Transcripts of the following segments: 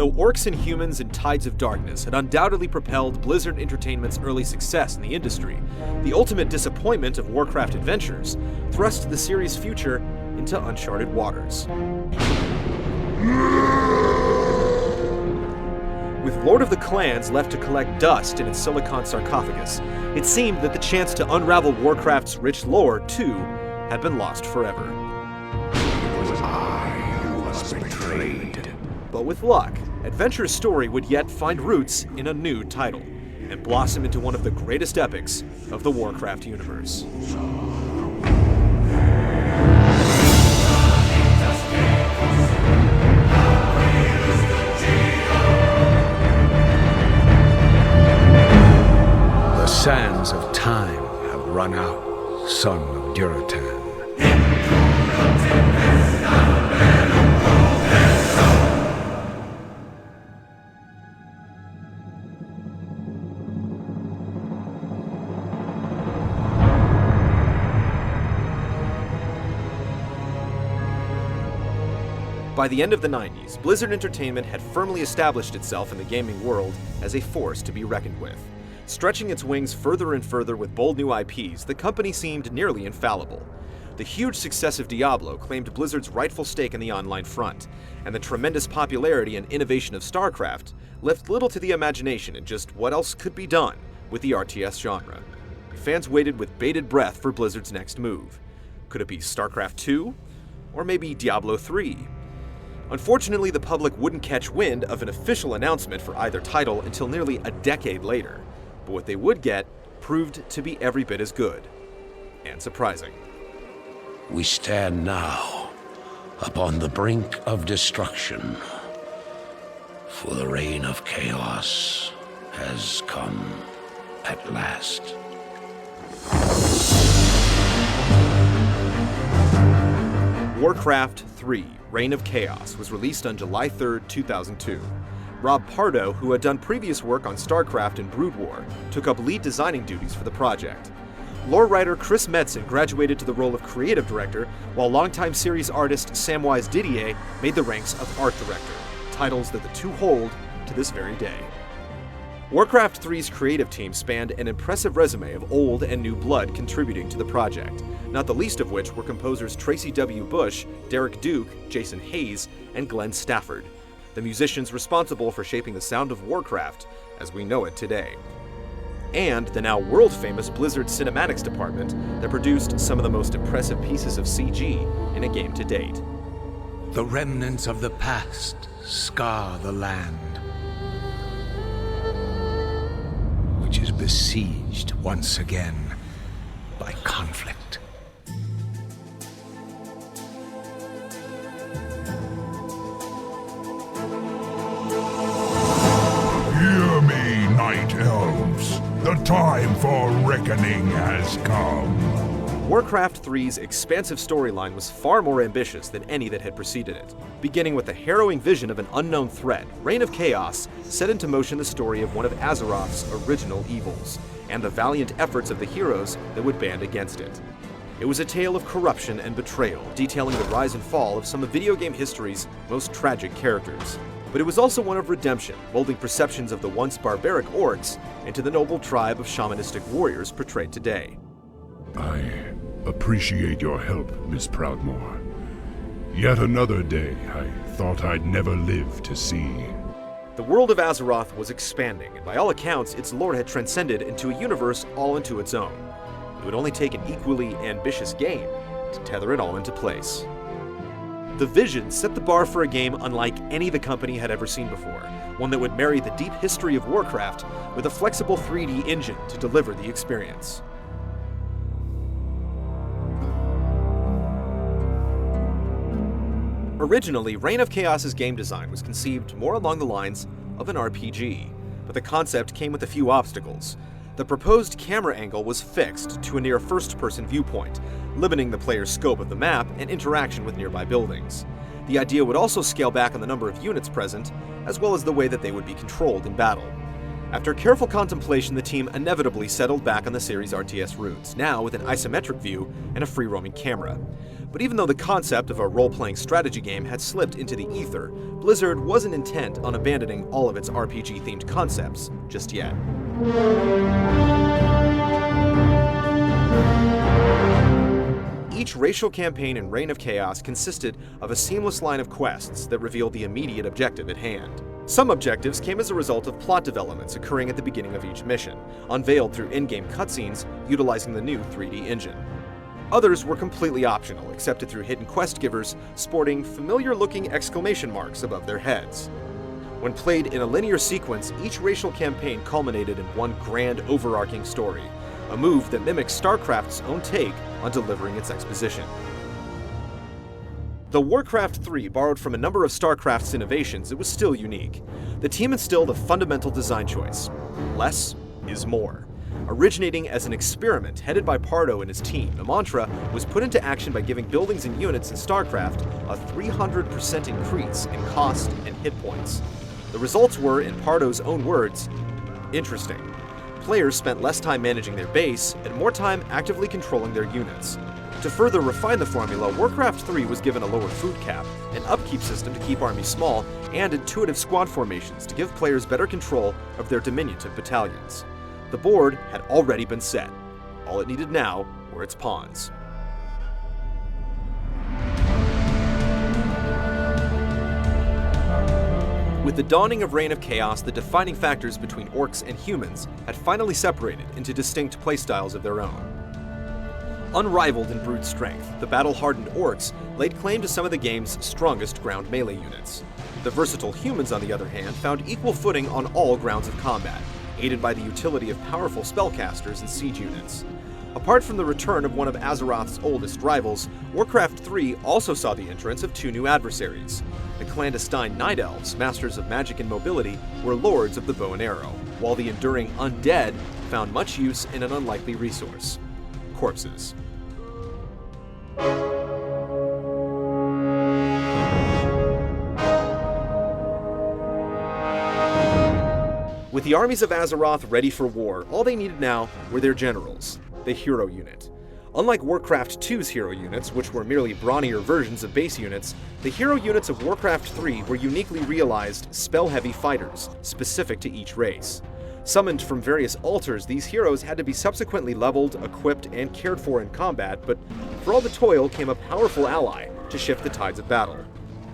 Though orcs and humans and tides of darkness had undoubtedly propelled Blizzard Entertainment's early success in the industry, the ultimate disappointment of Warcraft Adventures thrust the series' future into uncharted waters. With Lord of the Clans left to collect dust in its silicon sarcophagus, it seemed that the chance to unravel Warcraft's rich lore, too, had been lost forever. It was I who was betrayed. But with luck, Adventure's story would yet find roots in a new title, and blossom into one of the greatest epics of the Warcraft universe. The sands of time have run out, son of Duratan. By the end of the 90s, Blizzard Entertainment had firmly established itself in the gaming world as a force to be reckoned with. Stretching its wings further and further with bold new IPs, the company seemed nearly infallible. The huge success of Diablo claimed Blizzard's rightful stake in the online front, and the tremendous popularity and innovation of StarCraft left little to the imagination in just what else could be done with the RTS genre. Fans waited with bated breath for Blizzard's next move. Could it be StarCraft 2? Or maybe Diablo 3? Unfortunately, the public wouldn't catch wind of an official announcement for either title until nearly a decade later. But what they would get proved to be every bit as good and surprising. We stand now upon the brink of destruction, for the reign of chaos has come at last. Warcraft 3: Reign of Chaos was released on July 3, 2002. Rob Pardo, who had done previous work on StarCraft and Brood War, took up lead designing duties for the project. Lore writer Chris Metzen graduated to the role of creative director, while longtime series artist Samwise Didier made the ranks of art director, titles that the two hold to this very day. Warcraft 3's creative team spanned an impressive resume of old and new blood contributing to the project, not the least of which were composers Tracy W. Bush, Derek Duke, Jason Hayes, and Glenn Stafford, the musicians responsible for shaping the sound of Warcraft as we know it today. And the now world-famous Blizzard Cinematics department that produced some of the most impressive pieces of CG in a game to date. The remnants of the past scar the land, which is besieged once again by conflict. Hear me, Night Elves. The time for reckoning has come. Warcraft 3's expansive storyline was far more ambitious than any that had preceded it. Beginning with the harrowing vision of an unknown threat, Reign of Chaos set into motion the story of one of Azeroth's original evils, and the valiant efforts of the heroes that would band against it. It was a tale of corruption and betrayal, detailing the rise and fall of some of video game history's most tragic characters. But it was also one of redemption, molding perceptions of the once barbaric orcs into the noble tribe of shamanistic warriors portrayed today. I appreciate your help, Miss Proudmoore. Yet another day I thought I'd never live to see. The world of Azeroth was expanding, and by all accounts, its lore had transcended into a universe all into its own. It would only take an equally ambitious game to tether it all into place. The vision set the bar for a game unlike any the company had ever seen before, one that would marry the deep history of Warcraft with a flexible 3D engine to deliver the experience. Originally, Reign of Chaos's game design was conceived more along the lines of an RPG, but the concept came with a few obstacles. The proposed camera angle was fixed to a near first-person viewpoint, limiting the player's scope of the map and interaction with nearby buildings. The idea would also scale back on the number of units present, as well as the way that they would be controlled in battle. After careful contemplation, the team inevitably settled back on the series' RTS roots, now with an isometric view and a free-roaming camera. But even though the concept of a role-playing strategy game had slipped into the ether, Blizzard wasn't intent on abandoning all of its RPG-themed concepts just yet. Each racial campaign in Reign of Chaos consisted of a seamless line of quests that revealed the immediate objective at hand. Some objectives came as a result of plot developments occurring at the beginning of each mission, unveiled through in-game cutscenes utilizing the new 3D engine. Others were completely optional, accepted through hidden quest givers sporting familiar-looking exclamation marks above their heads. When played in a linear sequence, each racial campaign culminated in one grand overarching story, a move that mimics StarCraft's own take on delivering its exposition. Though Warcraft 3 borrowed from a number of StarCraft's innovations, it was still unique. The team instilled a fundamental design choice: less is more. Originating as an experiment headed by Pardo and his team, the mantra was put into action by giving buildings and units in StarCraft a 300% increase in cost and hit points. The results were, in Pardo's own words, interesting. Players spent less time managing their base and more time actively controlling their units. To further refine the formula, Warcraft 3 was given a lower food cap, an upkeep system to keep armies small, and intuitive squad formations to give players better control of their diminutive battalions. The board had already been set. All it needed now were its pawns. With the dawning of Reign of Chaos, the defining factors between orcs and humans had finally separated into distinct playstyles of their own. Unrivaled in brute strength, the battle-hardened orcs laid claim to some of the game's strongest ground melee units. The versatile humans, on the other hand, found equal footing on all grounds of combat, aided by the utility of powerful spellcasters and siege units. Apart from the return of one of Azeroth's oldest rivals, Warcraft 3 also saw the entrance of two new adversaries. The clandestine Night Elves, masters of magic and mobility, were lords of the bow and arrow, while the enduring undead found much use in an unlikely resource: corpses. With the armies of Azeroth ready for war, all they needed now were their generals, the hero unit. Unlike Warcraft 2's hero units, which were merely brawnier versions of base units, the hero units of Warcraft 3 were uniquely realized, spell-heavy fighters, specific to each race. Summoned from various altars, these heroes had to be subsequently leveled, equipped, and cared for in combat, but for all the toil came a powerful ally to shift the tides of battle.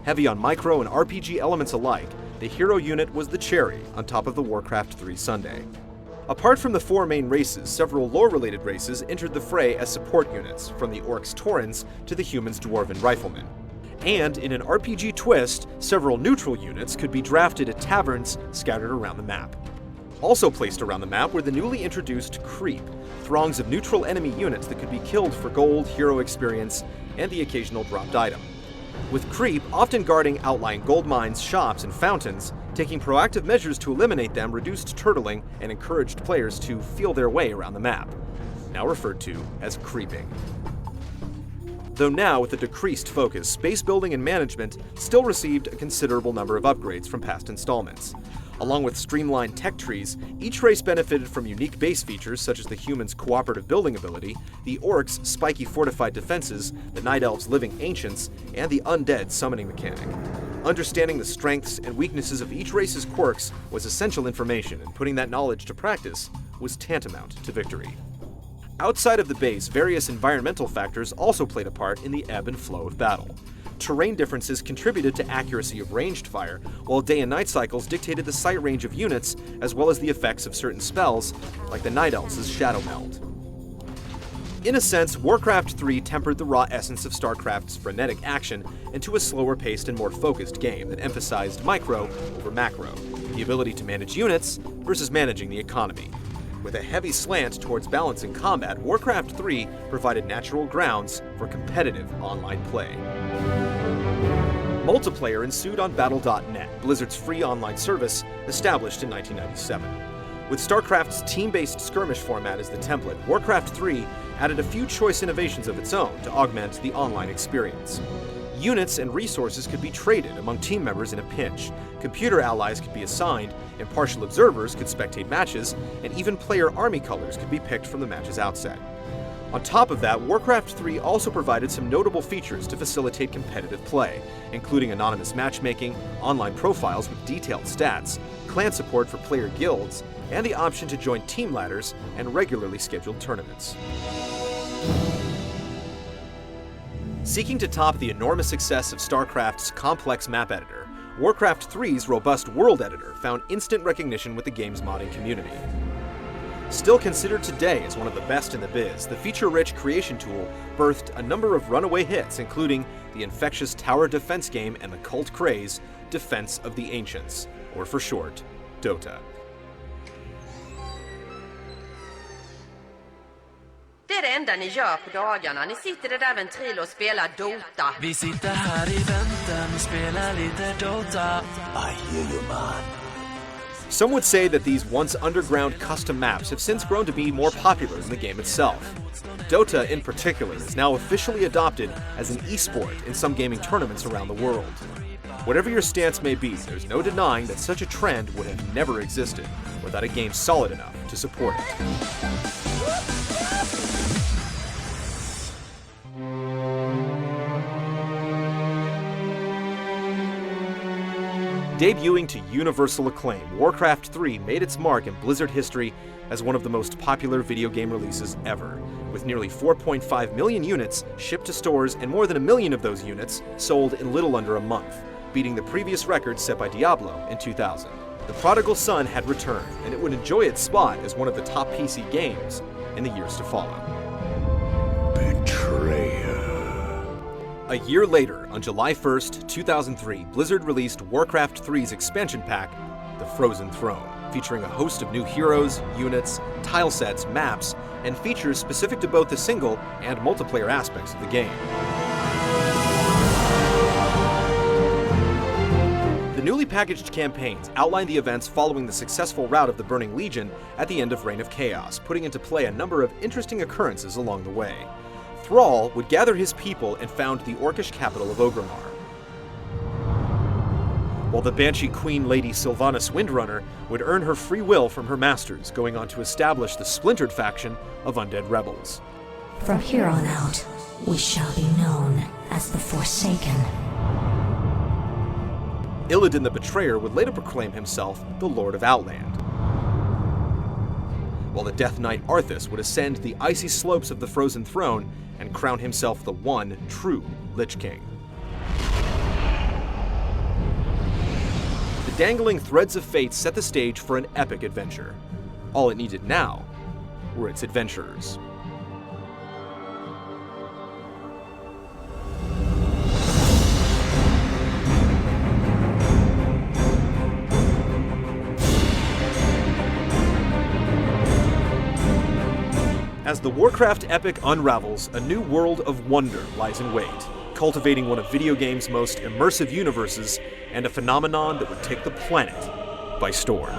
Heavy on micro and RPG elements alike, the hero unit was the cherry on top of the Warcraft 3 sundae. Apart from the four main races, several lore-related races entered the fray as support units, from the orcs' Taurens to the humans' Dwarven Riflemen. And in an RPG twist, several neutral units could be drafted at taverns scattered around the map. Also placed around the map were the newly introduced Creep, throngs of neutral enemy units that could be killed for gold, hero experience, and the occasional dropped item. With Creep often guarding outlying gold mines, shops, and fountains, taking proactive measures to eliminate them reduced turtling and encouraged players to feel their way around the map, now referred to as creeping. Though now, with a decreased focus, base building and management still received a considerable number of upgrades from past installments. Along with streamlined tech trees, each race benefited from unique base features such as the humans' cooperative building ability, the orcs' spiky fortified defenses, the Night Elves' living ancients, and the undead summoning mechanic. Understanding the strengths and weaknesses of each race's quirks was essential information, and putting that knowledge to practice was tantamount to victory. Outside of the base, various environmental factors also played a part in the ebb and flow of battle. Terrain differences contributed to accuracy of ranged fire, while day and night cycles dictated the sight range of units, as well as the effects of certain spells, like the Night Elves' Shadow Meld. In a sense, Warcraft 3 tempered the raw essence of StarCraft's frenetic action into a slower-paced and more focused game that emphasized micro over macro, the ability to manage units versus managing the economy. With a heavy slant towards balancing combat, Warcraft 3 provided natural grounds for competitive online play. Multiplayer ensued on Battle.net, Blizzard's free online service established in 1997. With StarCraft's team-based skirmish format as the template, Warcraft 3 added a few choice innovations of its own to augment the online experience. Units and resources could be traded among team members in a pinch, computer allies could be assigned, impartial observers could spectate matches, and even player army colors could be picked from the match's outset. On top of that, Warcraft 3 also provided some notable features to facilitate competitive play, including anonymous matchmaking, online profiles with detailed stats, clan support for player guilds, and the option to join team ladders and regularly scheduled tournaments. Seeking to top the enormous success of StarCraft's complex map editor, Warcraft 3's robust world editor found instant recognition with the game's modding community. Still considered today as one of the best in the biz, the feature-rich creation tool birthed a number of runaway hits, including the infectious tower defense game and the cult craze Defense of the Ancients, or for short, Dota. Det är det enda ni gör på dagarna. Ni sitter där vid en tril och spelar Dota. Vi sitter här i väntan och spelar lite Dota. I hear you, man. Some would say that these once underground custom maps have since grown to be more popular than the game itself. Dota, in particular, is now officially adopted as an esport in some gaming tournaments around the world. Whatever your stance may be, there's no denying that such a trend would have never existed without a game solid enough to support it. Debuting to universal acclaim, Warcraft 3 made its mark in Blizzard history as one of the most popular video game releases ever, with nearly 4.5 million units shipped to stores and more than 1 million of those units sold in little under a month, beating the previous record set by Diablo in 2000. The prodigal son had returned, and it would enjoy its spot as one of the top PC games in the years to follow. Betrayer. A year later, on July 1st, 2003, Blizzard released Warcraft 3's expansion pack, The Frozen Throne, featuring a host of new heroes, units, tile sets, maps, and features specific to both the single and multiplayer aspects of the game. The newly packaged campaigns outline the events following the successful rout of the Burning Legion at the end of Reign of Chaos, putting into play a number of interesting occurrences along the way. Thrall would gather his people and found the Orcish capital of Orgrimmar, while the Banshee Queen Lady Sylvanas Windrunner would earn her free will from her masters, going on to establish the splintered faction of Undead Rebels. From here on out, we shall be known as the Forsaken. Illidan the Betrayer would later proclaim himself the Lord of Outland, while the Death Knight Arthas would ascend the icy slopes of the Frozen Throne and crown himself the one true Lich King. The dangling threads of fate set the stage for an epic adventure. All it needed now were its adventurers. As the Warcraft epic unravels, a new world of wonder lies in wait, cultivating one of video games' most immersive universes and a phenomenon that would take the planet by storm.